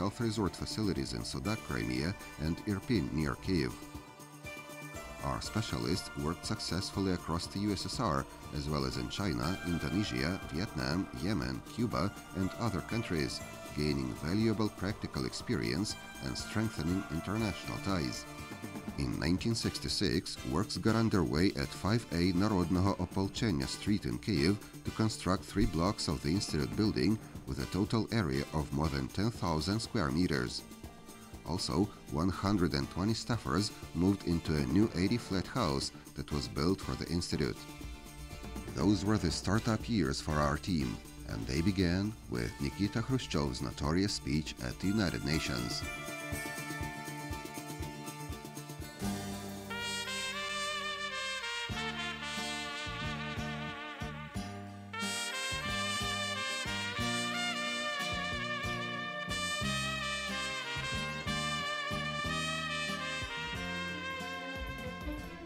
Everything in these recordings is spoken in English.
health resort facilities in Sudak, Crimea, and Irpin near Kyiv. Our specialists worked successfully across the USSR, as well as in China, Indonesia, Vietnam, Yemen, Cuba, and other countries, gaining valuable practical experience and strengthening international ties. In 1966, works got underway at 5A Narodного Opolchenia Street in Kyiv to construct 3 blocks of the Institute building with a total area of more than 10,000 square meters. Also, 120 staffers moved into a new 80-flat house that was built for the Institute. Those were the startup years for our team, and they began with Nikita Khrushchev's notorious speech at the United Nations.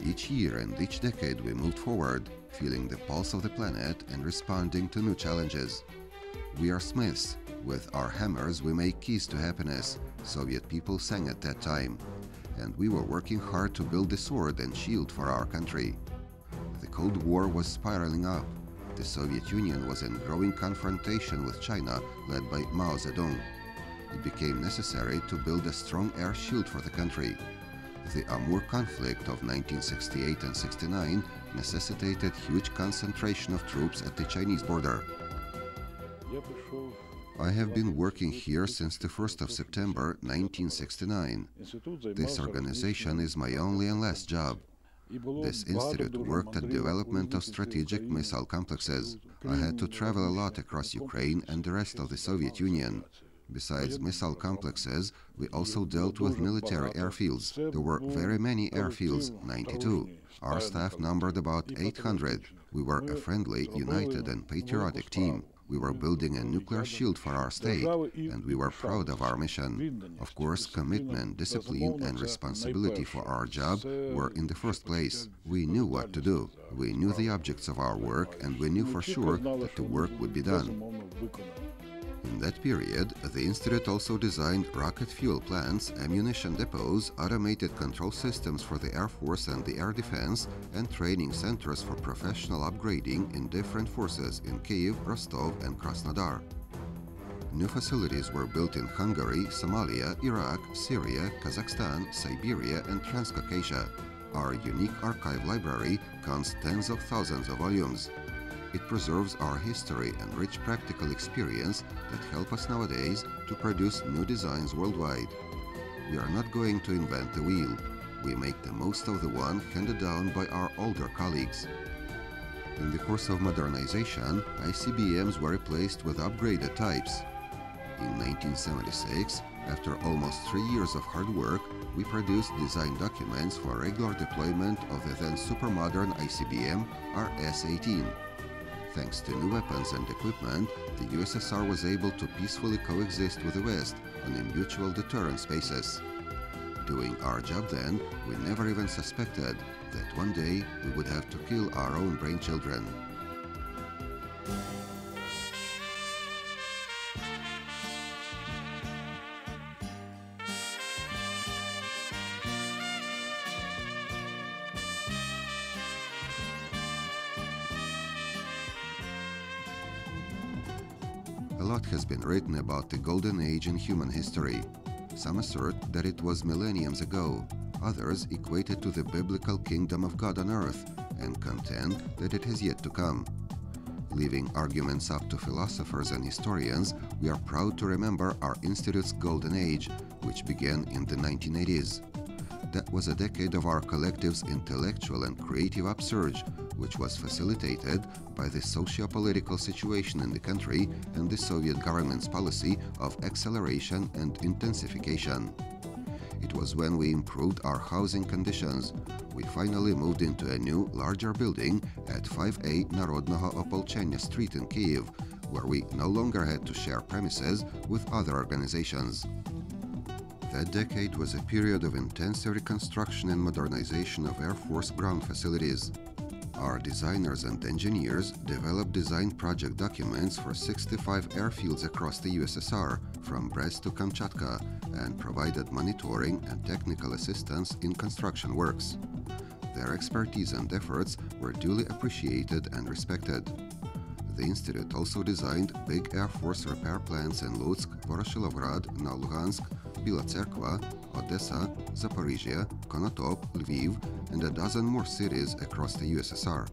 Each year and each decade we moved forward, feeling the pulse of the planet and responding to new challenges. We are smiths. With our hammers we make keys to happiness, Soviet people sang at that time. And we were working hard to build the sword and shield for our country. The Cold War was spiraling up. The Soviet Union was in growing confrontation with China, led by Mao Zedong. It became necessary to build a strong air shield for the country. The Amur conflict of 1968 and 69 necessitated huge concentration of troops at the Chinese border. I have been working here since the 1st of September 1969. This organization is my only and last job. This institute worked at development of strategic missile complexes. I had to travel a lot across Ukraine and the rest of the Soviet Union. Besides missile complexes, we also dealt with military airfields. There were very many airfields, 92. Our staff numbered about 800. We were a friendly, united and patriotic team. We were building a nuclear shield for our state, and we were proud of our mission. Of course, commitment, discipline and responsibility for our job were in the first place. We knew what to do. We knew the objects of our work, and we knew for sure that the work would be done. In that period, the Institute also designed rocket fuel plants, ammunition depots, automated control systems for the Air Force and the Air Defense, and training centers for professional upgrading in different forces in Kyiv, Rostov and Krasnodar. New facilities were built in Hungary, Somalia, Iraq, Syria, Kazakhstan, Siberia and Transcaucasia. Our unique archive library counts tens of thousands of volumes. It preserves our history and rich practical experience that help us nowadays to produce new designs worldwide. We are not going to invent the wheel. We make the most of the one handed down by our older colleagues. In the course of modernization, ICBMs were replaced with upgraded types. In 1976, after almost 3 years of hard work, we produced design documents for regular deployment of the then super-modern ICBM RS-18. Thanks to new weapons and equipment, the USSR was able to peacefully coexist with the West on a mutual deterrence basis. Doing our job then, we never even suspected that one day we would have to kill our own brainchildren. A lot has been written about the Golden Age in human history. Some assert that it was millenniums ago, others equate it to the biblical kingdom of God on earth and contend that it has yet to come. Leaving arguments up to philosophers and historians, we are proud to remember our Institute's Golden Age, which began in the 1980s. That was a decade of our collective's intellectual and creative upsurge, which was facilitated by the socio-political situation in the country and the Soviet government's policy of acceleration and intensification. It was when we improved our housing conditions. We finally moved into a new, larger building at 5A Narodного Opolchenia Street in Kyiv, where we no longer had to share premises with other organizations. That decade was a period of intensive reconstruction and modernization of Air Force ground facilities. Our designers and engineers developed design project documents for 65 airfields across the USSR, from Brest to Kamchatka, and provided monitoring and technical assistance in construction works. Their expertise and efforts were duly appreciated and respected. The institute also designed big Air Force repair plants in Lutsk, Voroshilovgrad, Luhansk, Bila Tserkva, Odessa, Zaporizhia, Konotop, Lviv, and a dozen more cities across the USSR.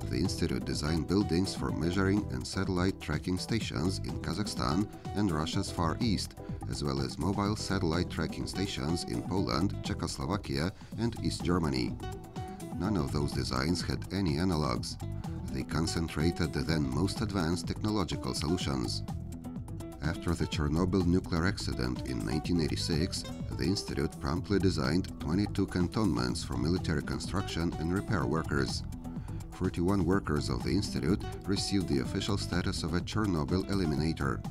The institute designed buildings for measuring and satellite tracking stations in Kazakhstan and Russia's Far East, as well as mobile satellite tracking stations in Poland, Czechoslovakia, and East Germany. None of those designs had any analogues. They concentrated the then most advanced technological solutions. After the Chernobyl nuclear accident in 1986, the institute promptly designed 22 cantonments for military construction and repair workers. 41 workers of the institute received the official status of a Chernobyl eliminator.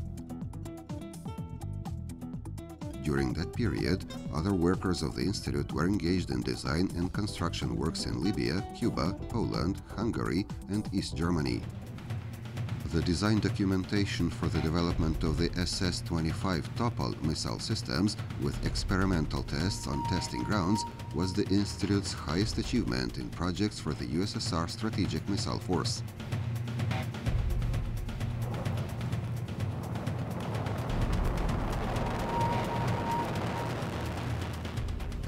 During that period, other workers of the institute were engaged in design and construction works in Libya, Cuba, Poland, Hungary, and East Germany. The design documentation for the development of the SS-25 Topol missile systems with experimental tests on testing grounds was the institute's highest achievement in projects for the USSR Strategic Missile Force.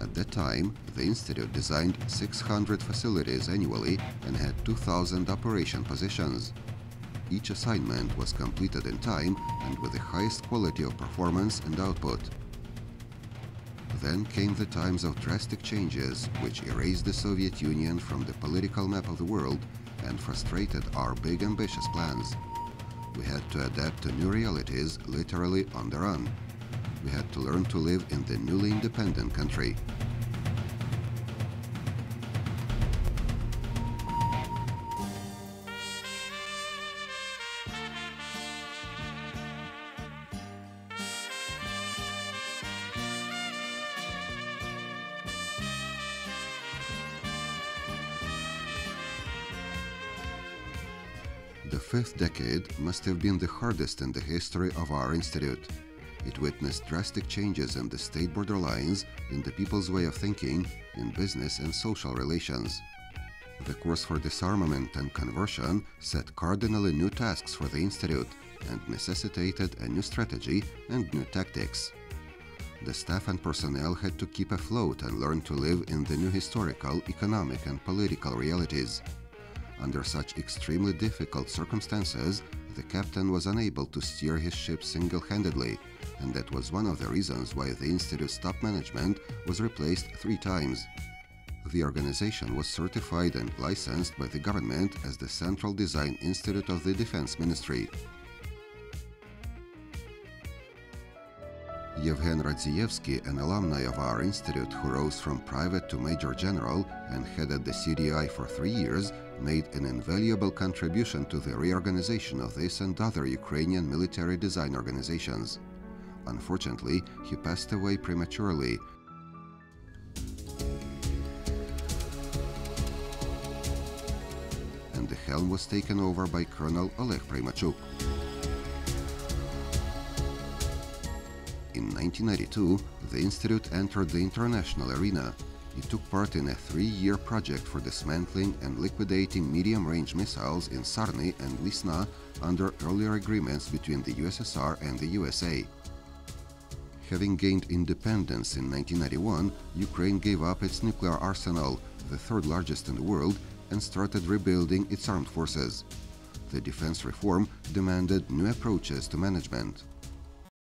At that time, the institute designed 600 facilities annually and had 2,000 operation positions. Each assignment was completed in time and with the highest quality of performance and output. Then came the times of drastic changes, which erased the Soviet Union from the political map of the world and frustrated our big ambitious plans. We had to adapt to new realities literally on the run. We had to learn to live in the newly independent country. The fifth decade must have been the hardest in the history of our institute. It witnessed drastic changes in the state borderlines, in the people's way of thinking, in business and social relations. The course for disarmament and conversion set cardinally new tasks for the institute and necessitated a new strategy and new tactics. The staff and personnel had to keep afloat and learn to live in the new historical, economic and political realities. Under such extremely difficult circumstances, the captain was unable to steer his ship single-handedly, and that was one of the reasons why the institute's top management was replaced 3 times. The organization was certified and licensed by the government as the Central Design Institute of the Defense Ministry. Yevhen Radzievsky, an alumni of our institute who rose from private to major general and headed the CDI for 3 years, made an invaluable contribution to the reorganization of this and other Ukrainian military design organizations. Unfortunately, he passed away prematurely. And the helm was taken over by Colonel Oleg Premachuk. In 1992, the institute entered the international arena. It took part in a 3-year project for dismantling and liquidating medium-range missiles in Sarny and Lisna under earlier agreements between the USSR and the USA. Having gained independence in 1991, Ukraine gave up its nuclear arsenal, the 3rd largest in the world, and started rebuilding its armed forces. The defense reform demanded new approaches to management.